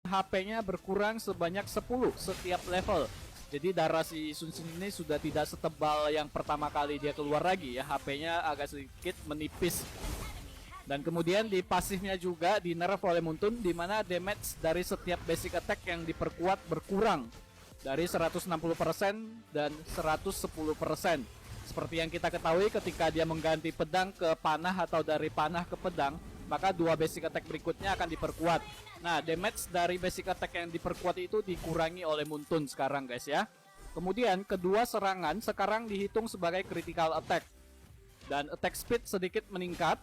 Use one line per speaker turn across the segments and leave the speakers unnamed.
HP-nya berkurang sebanyak 10 setiap level. Jadi darah si Sun Sin ini sudah tidak setebal yang pertama kali dia keluar lagi ya. HP-nya agak sedikit menipis. Dan kemudian di pasifnya juga di nerf oleh Muntun, di mana damage dari setiap basic attack yang diperkuat berkurang dari 160% dan 110%. Seperti yang kita ketahui ketika dia mengganti pedang ke panah atau dari panah ke pedang, maka dua basic attack berikutnya akan diperkuat. Nah, damage dari basic attack yang diperkuat itu dikurangi oleh Muntun sekarang guys ya. Kemudian kedua serangan sekarang dihitung sebagai critical attack. Dan attack speed sedikit meningkat.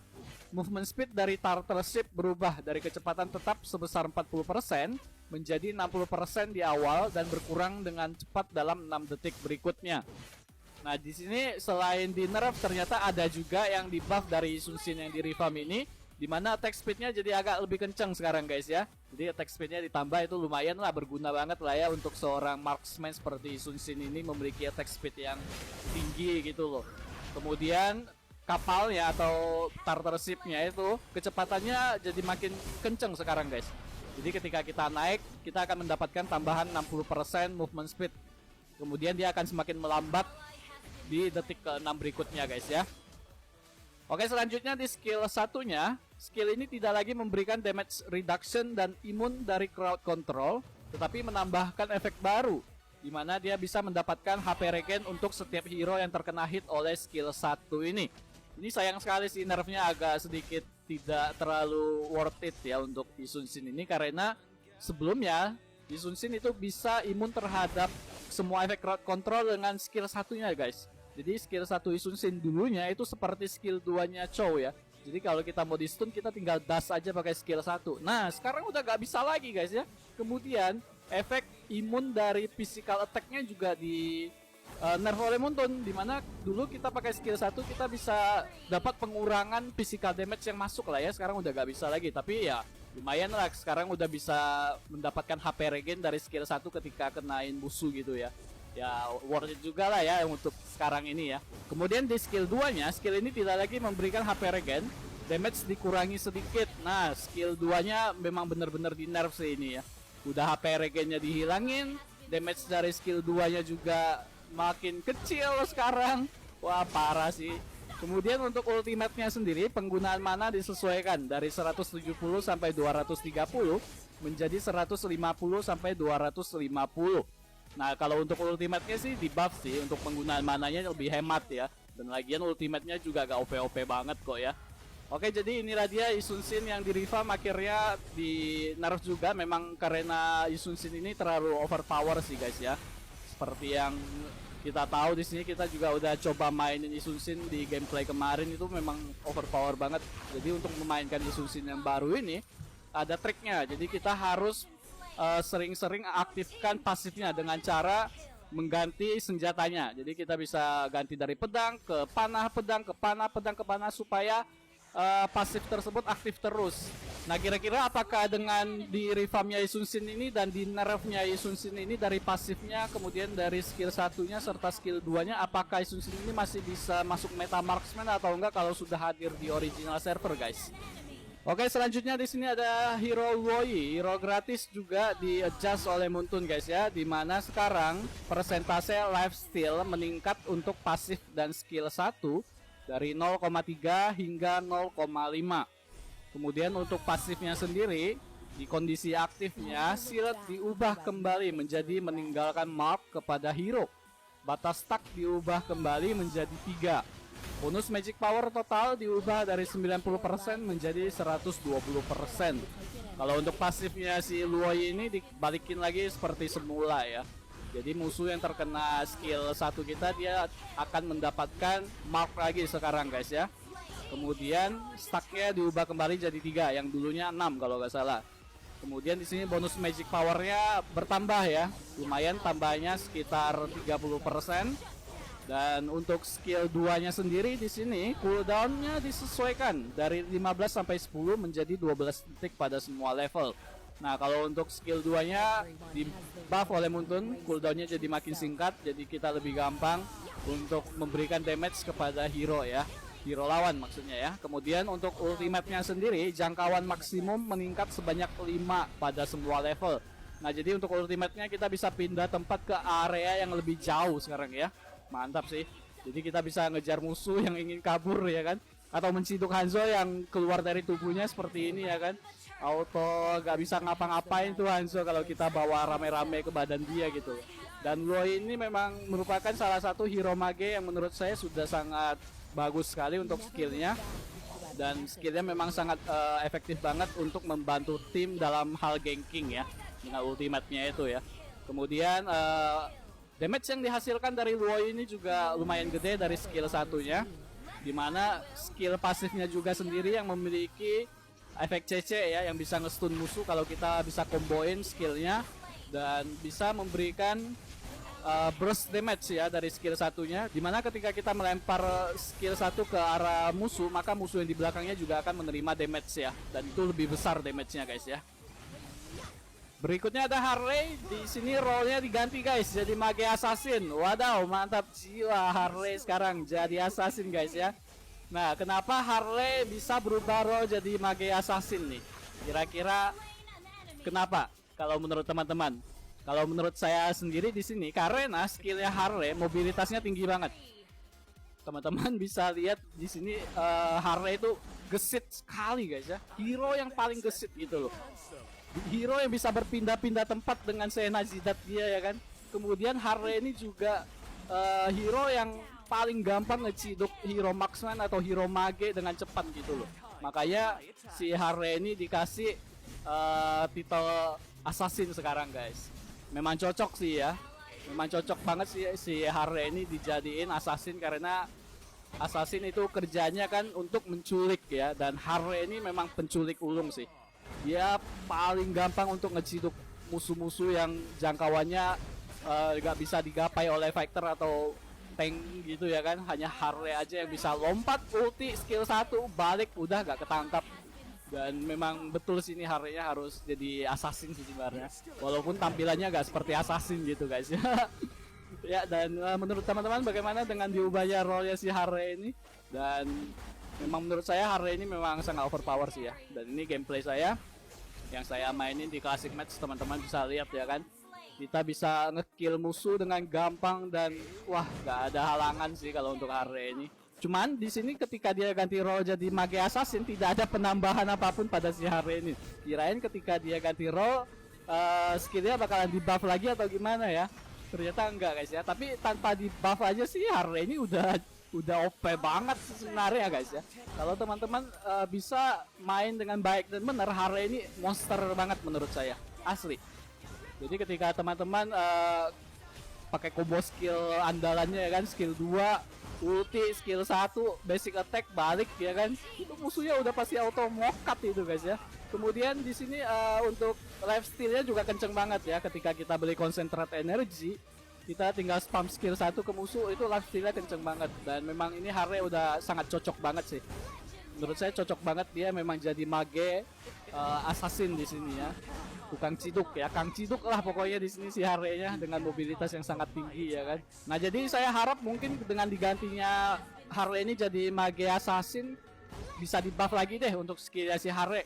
Movement speed dari Turtle Ship berubah dari kecepatan tetap sebesar 40% menjadi 60% di awal dan berkurang dengan cepat dalam 6 detik berikutnya. Nah, di sini selain di nerf ternyata ada juga yang di buff dari Sun Sin yang di revamp ini, di mana attack speednya jadi agak lebih kencang sekarang guys ya. Jadi attack speednya ditambah, itu lumayan lah, berguna banget lah ya untuk seorang marksman seperti Sun Sin ini memiliki attack speed yang tinggi gitu loh. Kemudian kapalnya atau Turtle Ship-nya itu kecepatannya jadi makin kenceng sekarang guys. Jadi ketika kita naik, kita akan mendapatkan tambahan 60% movement speed. Kemudian dia akan semakin melambat di detik ke-6 berikutnya guys ya. Oke, selanjutnya di skill satunya, skill ini tidak lagi memberikan damage reduction dan imun dari crowd control, tetapi menambahkan efek baru, di mana dia bisa mendapatkan HP regen untuk setiap hero yang terkena hit oleh skill 1 ini. Ini sayang sekali sih, nerfnya agak sedikit tidak terlalu worth it ya untuk di Sun Sin ini, karena sebelumnya di Sun Sin itu bisa imun terhadap semua efek crowd control dengan skill satunya guys. Jadi skill 1 Sun Sin dulunya itu seperti skill 2-nya Chow ya. Jadi kalau kita mau di stun, kita tinggal dash aja pakai skill 1. Nah, sekarang udah gak bisa lagi guys ya. Kemudian efek imun dari physical attack-nya juga di nerf oleh Muntun, dimana dulu kita pakai skill 1 kita bisa dapat pengurangan physical damage yang masuk lah ya. Sekarang udah gak bisa lagi, tapi ya lumayan lah, sekarang udah bisa mendapatkan HP regen dari skill 1 ketika kenain musuh gitu ya. Ya worth it juga lah ya untuk sekarang ini ya. Kemudian di skill 2 nya, skill ini tidak lagi memberikan HP regen, damage dikurangi sedikit. Nah, skill 2 nya memang benar-benar di nerf sih ini ya. Udah HP regennya dihilangin, damage dari skill 2 nya juga makin kecil sekarang. Wah, parah sih. Kemudian untuk ultimate-nya sendiri, penggunaan mana disesuaikan dari 170 sampai 230 menjadi 150 sampai 250. Nah, kalau untuk ultimate-nya sih di buff sih, untuk penggunaan mananya lebih hemat ya. Dan lagian ultimate-nya juga gak OP-OP banget kok ya. Oke, jadi inilah dia Sun Sin yang di revamp akhirnya di nerf juga, memang karena Sun Sin ini terlalu overpower sih guys ya. Seperti yang kita tahu di sini, kita juga udah coba mainin Sun Sin di gameplay kemarin, itu memang overpower banget. Jadi untuk memainkan Sun Sin yang baru ini ada triknya. Jadi kita harus sering-sering aktifkan pasifnya dengan cara mengganti senjatanya. Jadi kita bisa ganti dari pedang ke panah, pedang ke panah, pedang ke panah, supaya pasif tersebut aktif terus. Nah, kira-kira apakah dengan di revampnya Sun Sin ini dan di nerfnya Sun Sin ini, dari pasifnya kemudian dari skill satunya serta skill 2-nya, apakah Sun Sin ini masih bisa masuk meta marksman atau enggak kalau sudah hadir di original server guys? Oke, selanjutnya di sini ada hero Luoyi, hero gratis juga di adjust oleh Muntun guys ya, dimana sekarang persentase lifesteal meningkat untuk pasif dan skill 1 dari 0,3 hingga 0,5. Kemudian untuk pasifnya sendiri, di kondisi aktifnya shield diubah kembali menjadi meninggalkan mark kepada hero. Batas stack diubah kembali menjadi 3. Bonus magic power total diubah dari 90% menjadi 120%. Kalau untuk pasifnya si Luoyi ini dibalikin lagi seperti semula ya. Jadi musuh yang terkena skill 1 kita, dia akan mendapatkan mark lagi sekarang guys ya. Kemudian stacknya diubah kembali jadi 3, yang dulunya 6 kalau nggak salah. Kemudian di sini bonus magic powernya bertambah ya, lumayan, tambahnya sekitar 30%. Dan untuk skill 2-nya sendiri di sini cooldown-nya disesuaikan dari 15 sampai 10 menjadi 12 detik pada semua level. Nah, kalau untuk skill 2-nya di buff oleh Muntun, cooldown-nya jadi makin singkat, jadi kita lebih gampang untuk memberikan damage kepada hero ya. hero lawan maksudnya ya. Kemudian untuk ultimate-nya sendiri, jangkauan maksimum meningkat sebanyak 5 pada semua level. Nah, jadi untuk ultimate-nya kita bisa pindah tempat ke area yang lebih jauh sekarang ya. Mantap sih. Jadi kita bisa ngejar musuh yang ingin kabur ya kan, atau menciduk Hanzo yang keluar dari tubuhnya seperti ini ya kan. Auto gak bisa ngapa-ngapain tuh Hanzo kalau kita bawa rame-rame ke badan dia gitu. Dan Roy ini memang merupakan salah satu hero mage yang menurut saya sudah sangat bagus sekali untuk skillnya. Dan skillnya memang sangat efektif banget untuk membantu tim dalam hal ganking ya, dengan ultimate-nya itu ya. Kemudian damage yang dihasilkan dari Roy ini juga lumayan gede dari skill satunya, dimana skill pasifnya juga sendiri yang memiliki efek CC ya, yang bisa nge-stun musuh kalau kita bisa comboin skillnya, dan bisa memberikan burst damage ya dari skill satunya, dimana ketika kita melempar skill satu ke arah musuh, maka musuh yang di belakangnya juga akan menerima damage ya, dan itu lebih besar damage-nya guys ya. Berikutnya ada Harley. Di sini role-nya diganti guys, jadi mage assassin. Wadaw, mantap jiwa, Harley sekarang jadi assassin guys ya. Nah, kenapa Harley bisa berubah role jadi mage assassin nih? Kira-kira kenapa? Kalau menurut teman-teman? Kalau menurut saya sendiri di sini, karena skillnya Harley mobilitasnya tinggi banget. Teman-teman bisa lihat di sini Harley itu gesit sekali guys ya. Hero yang paling gesit gitu loh. Hero yang bisa berpindah-pindah tempat dengan Sena Zidat dia ya kan. Kemudian Harley ini juga hero yang paling gampang ngeciduk hero marksman atau hero mage dengan cepat gitu loh. Makanya si Harley ini dikasih titel assassin sekarang guys. Memang cocok sih ya. Memang cocok banget sih si Harley ini dijadiin assassin, karena assassin itu kerjanya kan untuk menculik ya, dan Harley ini memang penculik ulung sih. Dia paling gampang untuk ngeciduk musuh-musuh yang jangkauannya gak bisa digapai oleh fighter atau tank gitu ya kan. Hanya Harley aja yang bisa lompat, ulti, skill 1, balik, udah gak ketangkap. Dan memang betul sini Harley-nya harus jadi assassin sih sebenarnya, walaupun tampilannya gak seperti assassin gitu guys ya. Ya, dan menurut teman-teman bagaimana dengan diubahnya role-nya si Harley ini? Dan memang menurut saya Harley ini memang sangat overpower sih ya. Dan ini gameplay saya yang saya mainin di classic match, teman-teman bisa lihat ya kan. Kita bisa ngekill musuh dengan gampang, dan wah, gak ada halangan sih kalau untuk Harley ini. Cuman di sini ketika dia ganti role jadi mage assassin, tidak ada penambahan apapun pada si Harley ini. Kirain ketika dia ganti role skillnya bakalan di buff lagi atau gimana ya. Ternyata enggak guys ya. Tapi tanpa di buff aja sih Harley ini udah OP banget sebenarnya guys ya. Kalau teman-teman bisa main dengan baik dan benar, Harley ini monster banget menurut saya, asli. Jadi ketika teman-teman pakai combo skill andalannya ya kan, skill 2 ulti, skill 1 basic attack, balik ya kan, itu musuhnya udah pasti auto mokat itu guys ya. Kemudian di sini untuk lifesteal-nya juga kenceng banget ya. Ketika kita beli konsentrat energi, kita tinggal spam skill 1 ke musuh, itu lifesteal-nya kenceng banget. Dan memang ini Harley udah sangat cocok banget sih. Menurut saya cocok banget, dia memang jadi mage assassin di sini ya. Tukang ciduk ya, Kang Ciduk lah pokoknya di sini si Harley-nya, dengan mobilitas yang sangat tinggi ya kan. Nah, jadi saya harap mungkin dengan digantinya Harley ini jadi mage assassin, bisa di buff lagi deh untuk skillnya si Harley.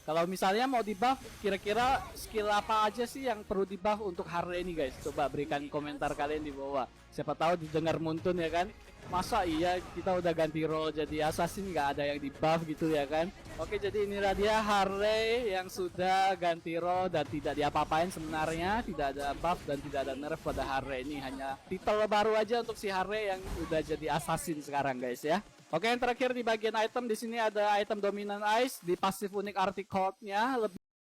Kalau misalnya mau di buff, kira-kira skill apa aja sih yang perlu di buff untuk Harley ini guys? Coba berikan komentar kalian di bawah. Siapa tahu didengar Muntun ya kan. Masa iya kita udah ganti role jadi assassin nggak ada yang di buff gitu ya kan. Oke, jadi inilah dia Harley yang sudah ganti role dan tidak diapa-apain sebenarnya. Tidak ada buff dan tidak ada nerf pada Harley ini. Hanya titel baru aja untuk si Harley yang udah jadi assassin sekarang guys ya. Oke, yang terakhir di bagian item, di sini ada item dominan ice di pasif unik Arctic Cold-nya.